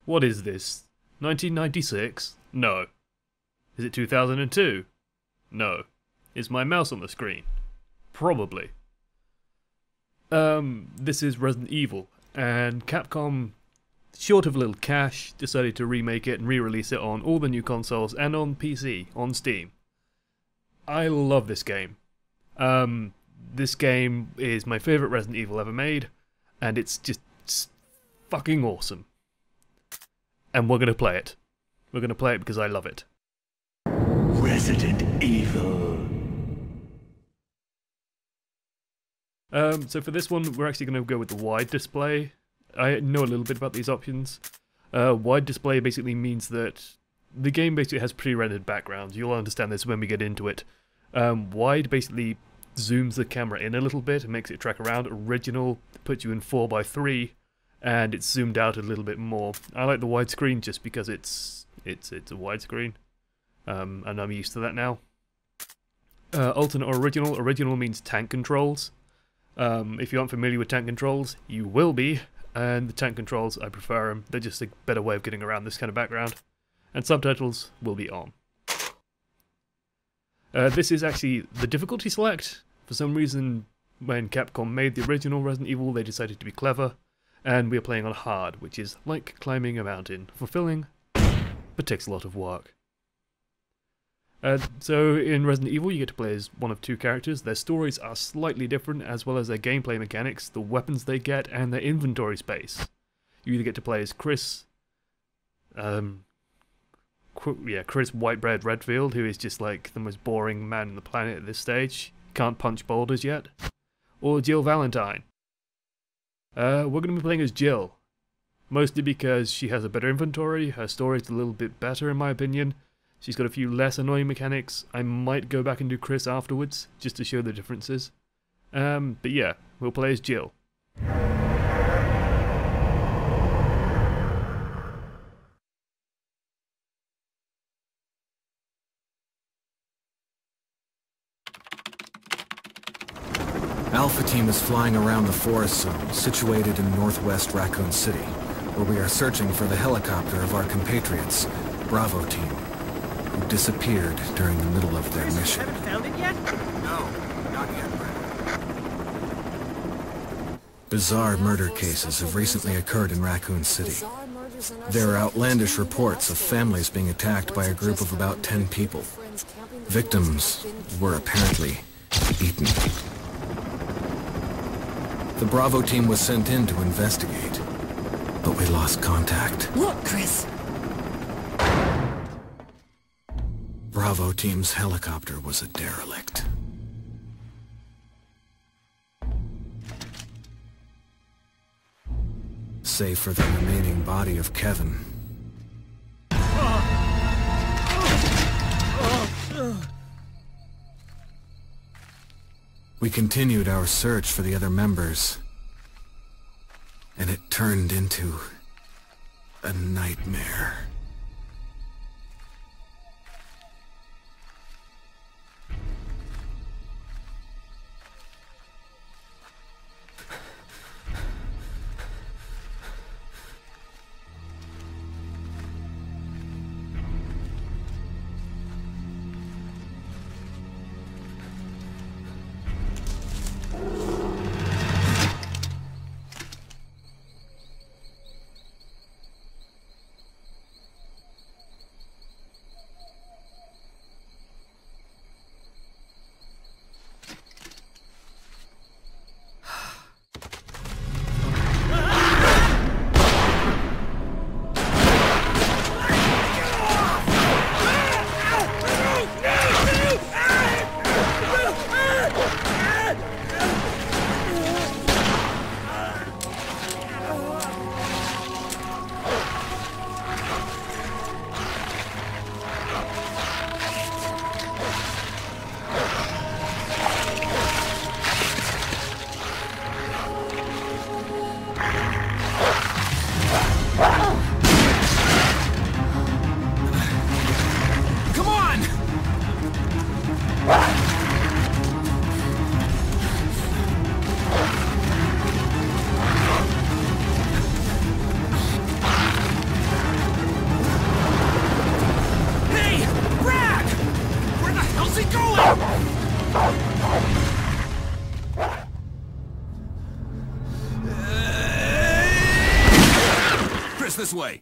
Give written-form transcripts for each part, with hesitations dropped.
What is this? 1996? No. Is it 2002? No. Is my mouse on the screen? Probably. This is Resident Evil, and Capcom, short of a little cash, decided to remake it and re-release it on all the new consoles and on PC, on Steam. I love this game. This game is my favourite Resident Evil ever made, and it's just fucking awesome. And we're gonna play it. We're gonna play it because I love it. Resident Evil. So for this one, we're actually going to go with the wide display. I know a little bit about these options. Wide display basically means that the game basically has pre-rendered backgrounds. You'll understand this when we get into it. Wide basically zooms the camera in a little bit and makes it track around. Original puts you in 4:3, and it's zoomed out a little bit more. I like the widescreen just because it's a widescreen, and I'm used to that now. Alternate or original. Original means tank controls. If you aren't familiar with tank controls, you will be, and the tank controls, I prefer them. They're just a better way of getting around this kind of background. And subtitles will be on. This is actually the difficulty select. For some reason, when Capcom made the original Resident Evil, they decided to be clever, and we are playing on hard, which is like climbing a mountain. Fulfilling, but takes a lot of work. So in Resident Evil you get to play as one of two characters. Their stories are slightly different, as well as their gameplay mechanics, the weapons they get, and their inventory space. You either get to play as Chris, Chris Whitebread Redfield, who is just like the most boring man on the planet at this stage, can't punch boulders yet, or Jill Valentine. We're going to be playing as Jill, mostly because she has a better inventory, her story's a little bit better in my opinion. She's got a few less annoying mechanics. I might go back and do Chris afterwards, just to show the differences. But yeah, we'll play as Jill. Alpha Team is flying around the forest zone, situated in northwest Raccoon City, where we are searching for the helicopter of our compatriots, Bravo Team, who disappeared during the middle of their mission. Haven't found it yet? No, not yet, Brad. Bizarre murder cases have recently occurred in Raccoon City. There are outlandish reports of families being attacked by a group of about 10 people. Victims were apparently eaten. The Bravo Team was sent in to investigate, but we lost contact. Look, Chris! Bravo Team's helicopter was a derelict. Save for the remaining body of Kevin. We continued our search for the other members, and it turned into a nightmare. Stairs this way!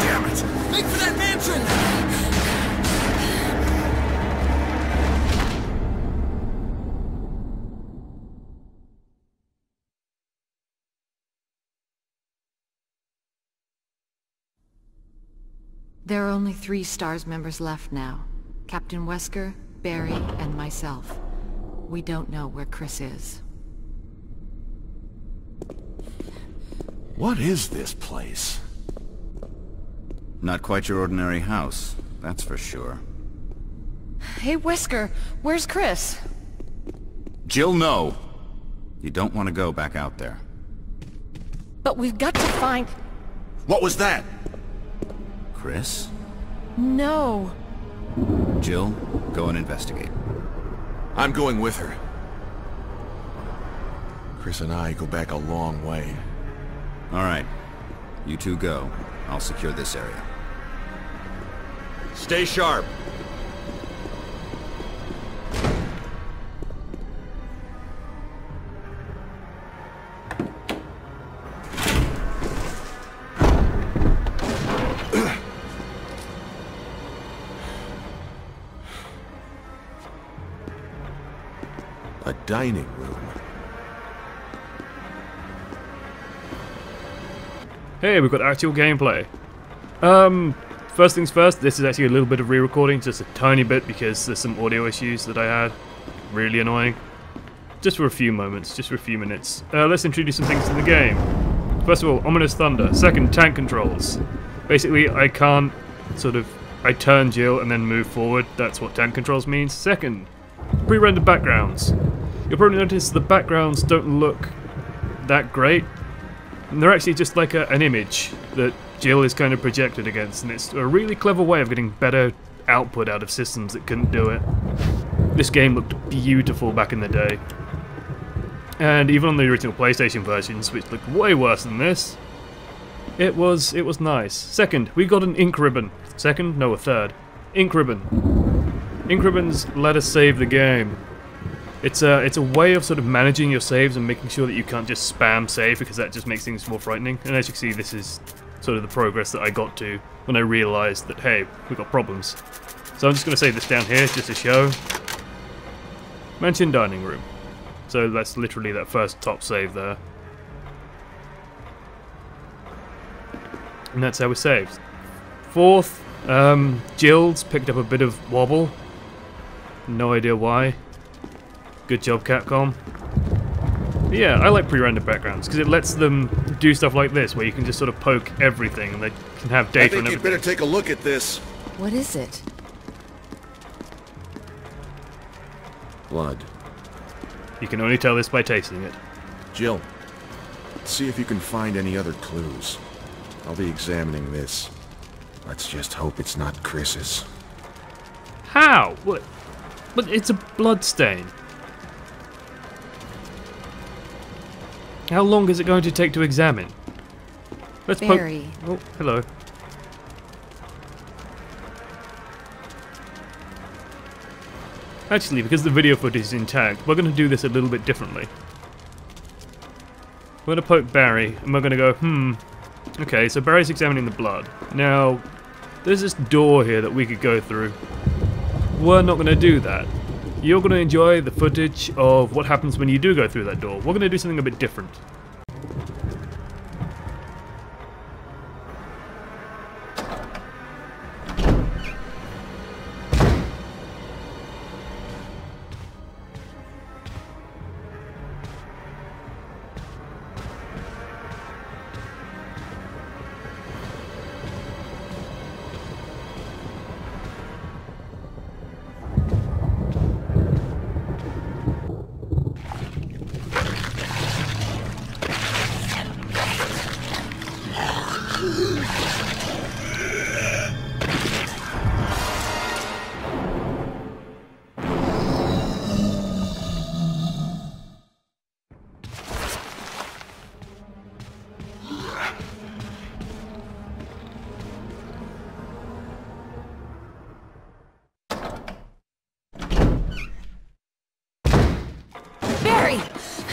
Damn it! Make for that mansion! There are only 3 STARS members left now. Captain Wesker, Barry, and myself. We don't know where Chris is. What is this place? Not quite your ordinary house, that's for sure. Hey, Wesker, where's Chris? Jill, no! You don't want to go back out there. But we've got to find... What was that? Chris? No. Jill, go and investigate. I'm going with her. Chris and I go back a long way. Alright. You two go. I'll secure this area. Stay sharp. A dining room. Hey, we've got actual gameplay. First things first, this is actually a little bit of re-recording, just a tiny bit because there's some audio issues that I had. Really annoying. Just for a few moments, just for a few minutes. Let's introduce some things to the game. First of all, Ominous Thunder. Second, tank controls. Basically, I can't I turn Jill and then move forward. That's what tank controls means. Second, pre-rendered backgrounds. You'll probably notice the backgrounds don't look that great. And they're actually just like an image that Jill is kind of projected against, and it's a really clever way of getting better output out of systems that couldn't do it. This game looked beautiful back in the day. And even on the original PlayStation versions, which looked way worse than this, it was nice. Second, we got an ink ribbon. Second? No, a third. Ink ribbon. Ink ribbons let us save the game. It's a way of sort of managing your saves and making sure that you can't just spam save, because that just makes things more frightening. And as you can see, this is sort of the progress that I got to when I realised that, hey, we've got problems. So I'm just going to save this down here just to show. Mention dining room. So that's literally that first top save there. And that's how we saved. Fourth, Jill's picked up a bit of wobble. No idea why. Good job, Capcom. But yeah, I like pre-rendered backgrounds because it lets them do stuff like this, where you can just sort of poke everything and they can have data and everything. I think you'd better take a look at this. What is it? Blood. You can only tell this by tasting it. Jill, see if you can find any other clues. I'll be examining this. Let's just hope it's not Chris's. How? What? But it's a blood stain. How long is it going to take to examine? Let's Barry. Oh, hello. Actually, because the video footage is intact, we're going to do this a little bit differently. We're going to poke Barry, and we're going to go, okay, so Barry's examining the blood. Now, there's this door here that we could go through. We're not going to do that. You're going to enjoy the footage of what happens when you do go through that door. We're going to do something a bit different.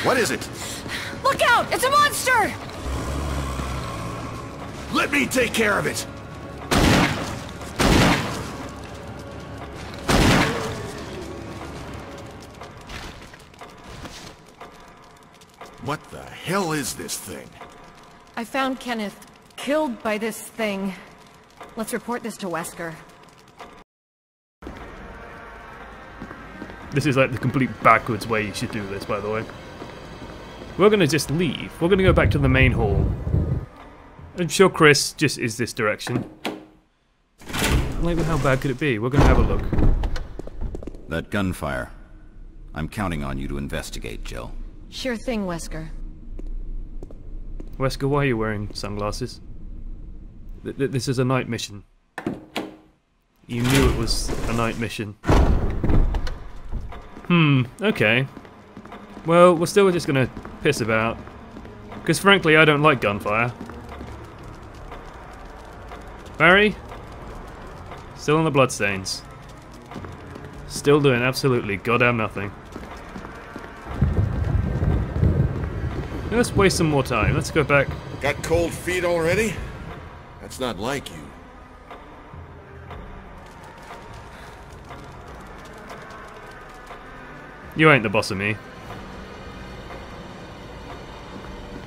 What is it? Look out! It's a monster! Let me take care of it! What the hell is this thing? I found Kenneth killed by this thing. Let's report this to Wesker. This is like the complete backwards way you should do this, by the way. We're gonna just leave. We're gonna go back to the main hall. I'm sure Chris just is this direction. Like, how bad could it be? We're gonna have a look. That gunfire. I'm counting on you to investigate, Jill. Sure thing, Wesker. Wesker, why are you wearing sunglasses? This is a night mission. You knew it was a night mission. Okay. Well, we're still just gonna piss about. Because frankly, I don't like gunfire. Barry? Still on the bloodstains. Still doing absolutely goddamn nothing. Let's waste some more time. Let's go back. Got cold feet already? That's not like you. You ain't the boss of me.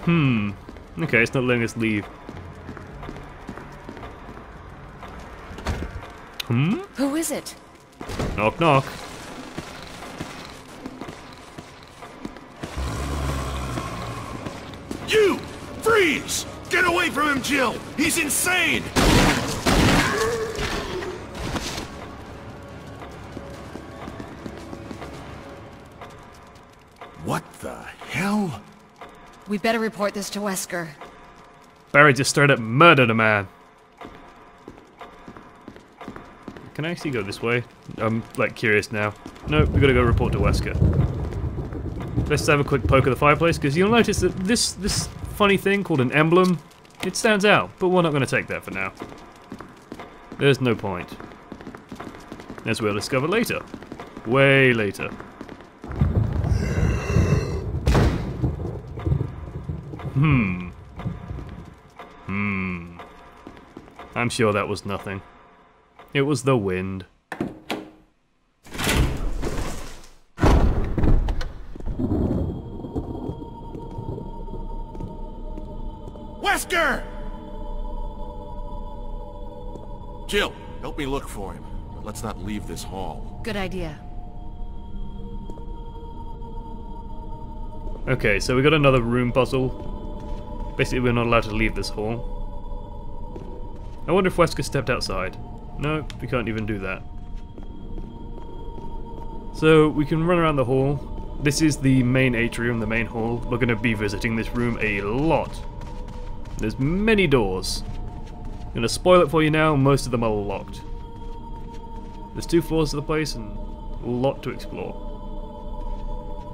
Okay, it's not letting us leave. Who is it? Knock knock. You! Freeze! Get away from him, Jill! He's insane! What the hell? We better report this to Wesker. Barry just straight up murdered a man. Can I actually go this way? I'm like curious now. No, we gotta go report to Wesker. Let's have a quick poke at the fireplace, because you'll notice that this funny thing called an emblem, it stands out, but we're not gonna take that for now. There's no point. As we'll discover later. Way later. I'm sure that was nothing. It was the wind. Wesker! Jill, help me look for him. But let's not leave this hall. Good idea. Okay, so we got another room puzzle. Basically, we're not allowed to leave this hall. I wonder if Wesker stepped outside. No, we can't even do that. So, we can run around the hall. This is the main atrium, the main hall. We're going to be visiting this room a lot. There's many doors. I'm going to spoil it for you now, most of them are locked. There's 2 floors to the place and a lot to explore.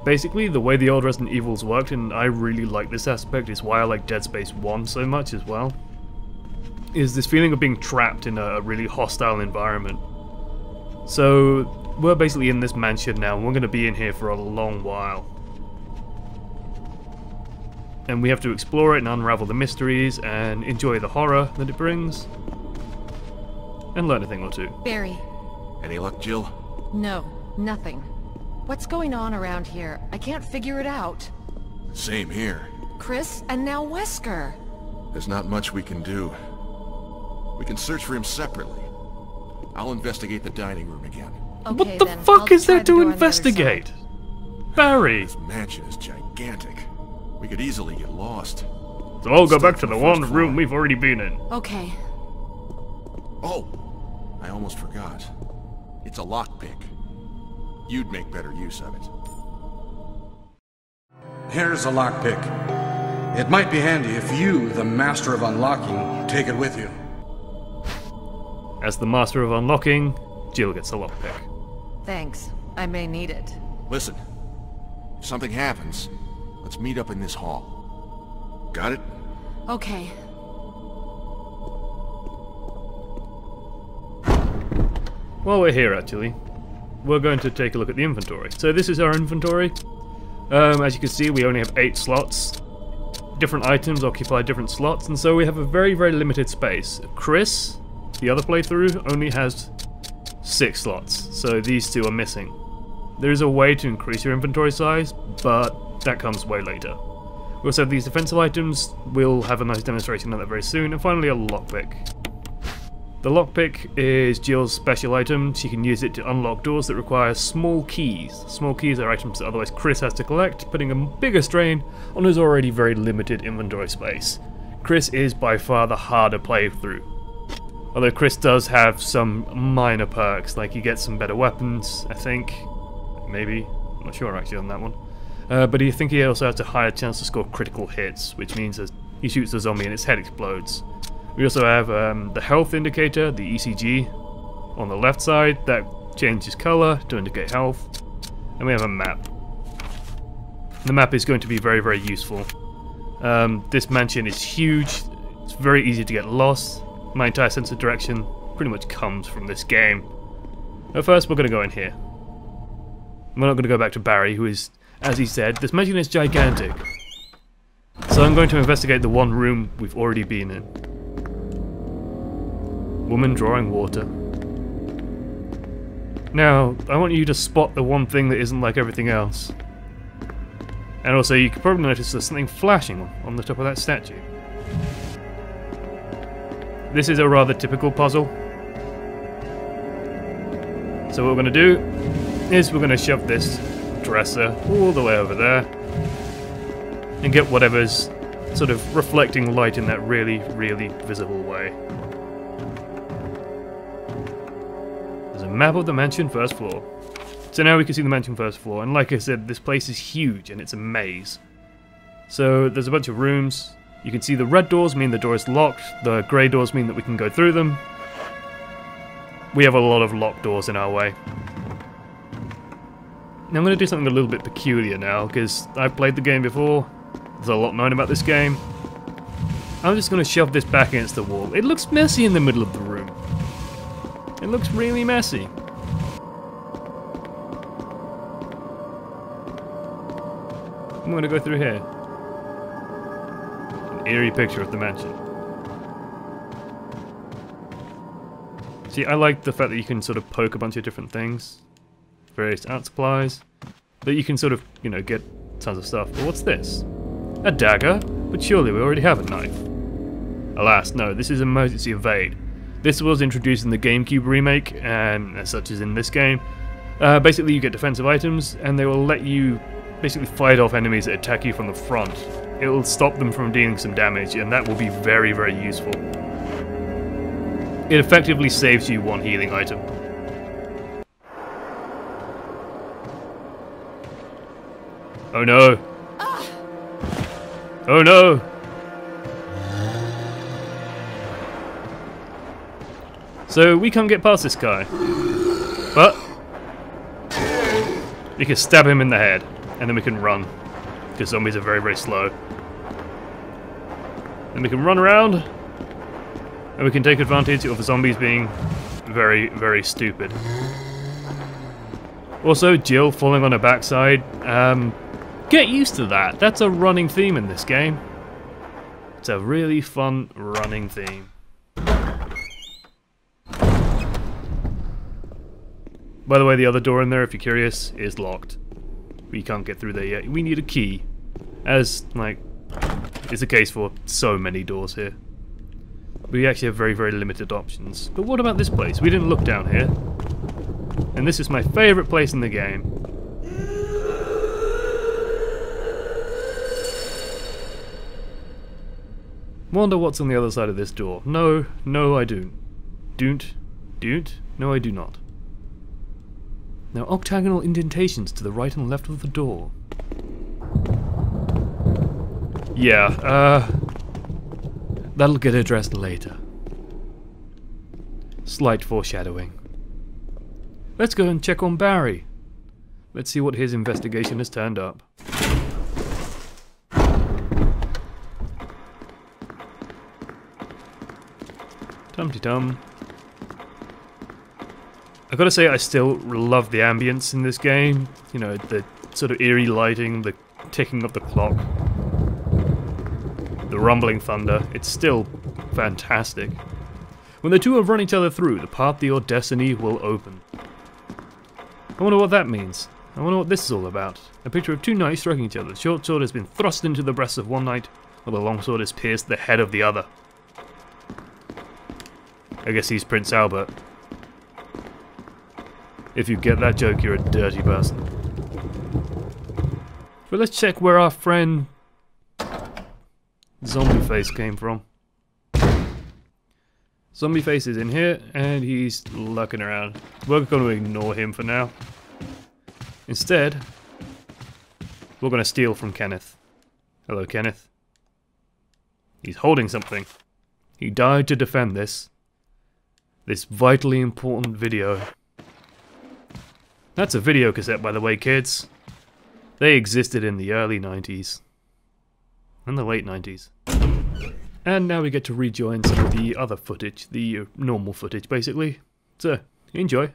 Basically, the way the old Resident Evils worked, and I really like this aspect, is why I like Dead Space 1 so much as well, is this feeling of being trapped in a really hostile environment. So, we're basically in this mansion now, and we're going to be in here for a long while. And we have to explore it and unravel the mysteries, and enjoy the horror that it brings, and learn a thing or two. Barry. Any luck, Jill? No, nothing. What's going on around here? I can't figure it out. Same here. Chris, and now Wesker. There's not much we can do. We can search for him separately. I'll investigate the dining room again. Okay, What the then. fuck I'll is try there the door to on the other investigate? side. Barry! This mansion is gigantic. We could easily get lost. So I'll go back to the one room we've already been in. Okay. Oh, I almost forgot. It's a lockpick. You'd make better use of it. Here's a lockpick. It might be handy if you, the master of unlocking, take it with you. As the master of unlocking, Jill gets a lockpick. Thanks. I may need it. Listen, if something happens, let's meet up in this hall. Got it? Okay. While we're here, actually, we're going to take a look at the inventory. So this is our inventory. As you can see, we only have 8 slots. Different items occupy different slots, and so we have a very, very limited space. Chris, the other playthrough, only has 6 slots, so these two are missing. There is a way to increase your inventory size, but that comes way later. We also have these defensive items. We'll have a nice demonstration of that very soon. And finally, a lockpick. The lockpick is Jill's special item. She can use it to unlock doors that require small keys. Small keys are items that otherwise Chris has to collect, putting a bigger strain on his already very limited inventory space. Chris is by far the harder playthrough. Although Chris does have some minor perks, like he gets some better weapons, I think. Maybe. I'm not sure actually on that one. But I think he also has a higher chance to score critical hits, which means that he shoots the zombie and its head explodes. We also have the health indicator, the ECG, on the left side. That changes colour to indicate health. And we have a map. The map is going to be very, very useful. This mansion is huge. It's very easy to get lost. My entire sense of direction pretty much comes from this game. At first, we're going to go in here. We're not going to go back to Barry, who is, as he said, this mansion is gigantic. So I'm going to investigate the one room we've already been in. Woman drawing water. Now, I want you to spot the one thing that isn't like everything else. And also, you can probably notice there's something flashing on the top of that statue. This is a rather typical puzzle. So what we're going to do is we're going to shove this dresser all the way over there and get whatever's sort of reflecting light in that really, really visible way. There's a map of the mansion first floor. So now we can see the mansion first floor, and like I said, this place is huge and it's a maze. So there's a bunch of rooms. You can see the red doors mean the door is locked, the grey doors mean that we can go through them. We have a lot of locked doors in our way. Now I'm going to do something a little bit peculiar now, because I've played the game before. There's a lot known about this game. I'm just going to shove this back against the wall. It looks messy in the middle of the room. It looks really messy. I'm going to go through here. An eerie picture of the mansion. See, I like the fact that you can sort of poke a bunch of different things. Various art supplies. But you can sort of, you know, get tons of stuff. But what's this? A dagger? But surely we already have a knife. Alas, no, this is emergency evade. This was introduced in the GameCube remake, and as such is in this game. Basically you get defensive items, and they will let you basically fight off enemies that attack you from the front. It will stop them from dealing some damage, and that will be very, very useful. It effectively saves you one healing item. Oh no! Oh no! So we can't get past this guy. But we can stab him in the head, and then we can run. Because zombies are very, very slow. Then we can run around, and we can take advantage of the zombies being very, very stupid. Also, Jill falling on her backside. Get used to that. That's a running theme in this game. It's a really fun running theme. By the way, the other door in there, if you're curious, is locked. We can't get through there yet. We need a key. As, like, is the case for so many doors here. We actually have very, very limited options. But what about this place? We didn't look down here. And this is my favourite place in the game. Wonder what's on the other side of this door. No, no I don't. Don't? No I do not. Now octagonal indentations to the right and left of the door. Yeah, that'll get addressed later. Slight foreshadowing. Let's go and check on Barry. Let's see what his investigation has turned up. Tum-ti-tum. I gotta say, I still love the ambience in this game. You know, the sort of eerie lighting, the ticking of the clock, the rumbling thunder, it's still fantastic. When the two have run each other through, the path to your destiny will open. I wonder what that means. I wonder what this is all about. A picture of two knights striking each other. The short sword has been thrust into the breast of one knight, while the long sword has pierced the head of the other. I guess he's Prince Albert. If you get that joke, you're a dirty person. But let's check where our friend Zombie Face came from. Zombie Face is in here, and he's lurking around. We're going to ignore him for now. Instead, we're going to steal from Kenneth. Hello, Kenneth. He's holding something. He died to defend this vitally important video. That's a video cassette, by the way, kids. They existed in the early 90s. And the late 90s. And now we get to rejoin some of the other footage, the normal footage, basically. So, enjoy.